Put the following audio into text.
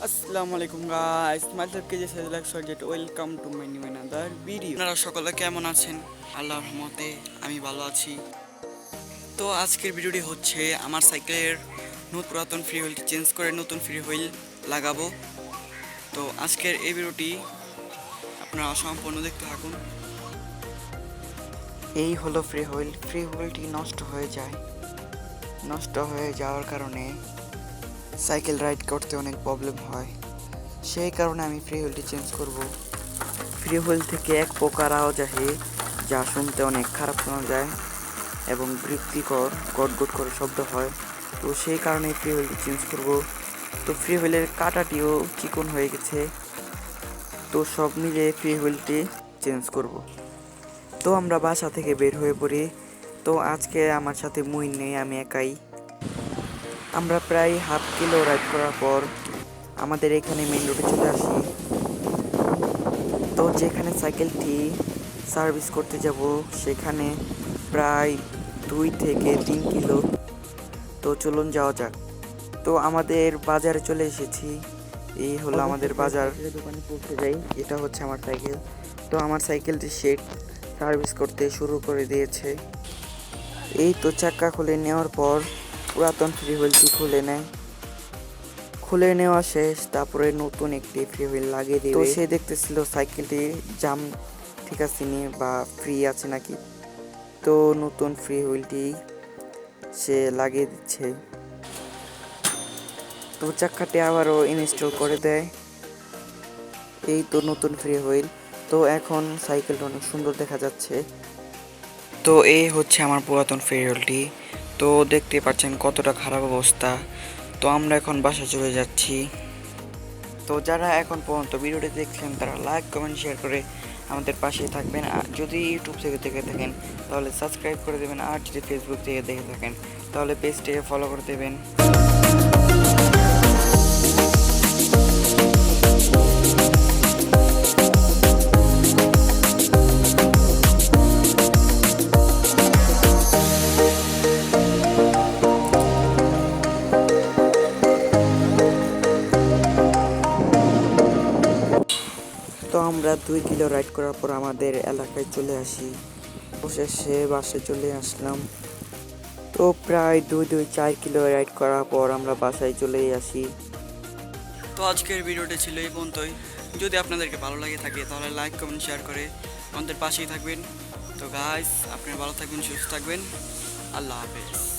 আসসালামু আলাইকুম guys, myself কেজে সাজলাক সজেট, welcome to my new another video. আপনারা সকলে কেমন আছেন? আল্লাহর রহমতে আমি ভালো আছি। তো আজকের ভিডিওটি হচ্ছে আমার সাইকেলের পুরাতন ফ্রি হুইলটি চেঞ্জ করে নতুন ফ্রি হুইল লাগাবো। তো আজকের এই ভিডিওটি আপনারা সম্পূর্ণ দেখতে থাকুন। এই হলো ফ্রি হুইল। ফ্রি হুইলটি নষ্ট হয়ে যায়। নষ্ট হয়ে যাওয়ার কারণে সাইকেল রাইড করতে অনেক প্রবলেম হয়। সেই কারণে আমি ফ্রি হুইলটি চেঞ্জ করব। ফ্রি হুইল থেকে এক প্রকার আওয়াজ আসে যা শুনতে অনেক খারাপ শোনা যায় এবং বিরক্তিকর গটগট করে শব্দ হয়। তো সেই কারণে ফ্রি হুইলটি চেঞ্জ করব। তো ফ্রি হুইলের কাঁটাটিও চিকন হয়ে গেছে। তো সব মিলিয়ে ফ্রি হুইলটি চেঞ্জ করব। তো আমরা বাসা থেকে বের হয়ে পড়ি। তো আজকে আমার সাথে মুইন নেই, আমি একাই। আমরা প্রায় হাফ কিলো রাইড করার পর আমাদের এখানে মেইন রোডে চলে আসি। তো যেখানে সাইকেলটি সার্ভিস করতে যাব সেখানে প্রায় 2 থেকে 3 কিলো। তো চলুন যাওয়া যাক। তো আমাদের বাজারে চলে এসেছি। এই হলো আমাদের বাজার। দোকানে পৌঁছে যাই। এটা হচ্ছে আমার সাইকেল। তো আমার সাইকেলটি সে সার্ভিস করতে শুরু করে দিয়েছে। এই তো চাকা খুলে নেওয়ার পর পুরাতন ফ্রি হুইলটি খুলে নেওয়া শেষ। তারপরে নতুন একটি ফ্রি হুইল লাগিয়ে দিবে। তো সে দেখতেছিল সাইকেলটি জাম ঠিক আছে নি বা ফ্রি আছে নাকি। তো নতুন ফ্রি হুইলটি সে লাগিয়ে দিচ্ছে। তো চাকাটি আবারও ইনস্টল করে দেয়। এই তো নতুন ফ্রি হুইল। তো এখন সাইকেলটা অনেক সুন্দর দেখা যাচ্ছে। তো এই হচ্ছে আমার পুরাতন ফ্রি হুইলটি। তো দেখতে পাচ্ছেন কতটা খারাপ অবস্থা। তো আমরা এখন বাসা চলে যাচ্ছি। তো যারা এখন পর্যন্ত ভিডিওটি দেখছেন তারা লাইক কমেন্ট শেয়ার করে আমাদের পাশে থাকবেন। আর যদি ইউটিউব থেকে দেখে থাকেন তাহলে সাবস্ক্রাইব করে দেবেন। আর যদি ফেসবুক থেকে দেখে থাকেন তাহলে পেজটিকে ফলো করে দেবেন। তো আমরা 2 কিলো রাইড করার পর আমাদের এলাকায় চলে আসি। অবশেষে বাসে চলে আসলাম। তো প্রায় 4 কিলো রাইড করার পর আমরা বাসায় চলে আসি। তো আজকের ভিডিওটি ছিল এই পর্যন্তই। যদি আপনাদেরকে ভালো লাগে থাকে তাহলে লাইক কমেন্ট শেয়ার করে আমাদের পাশেই থাকবেন। তো গাইস, আপনারা ভালো থাকবেন, সুস্থ থাকবেন। আল্লাহ হাফেজ।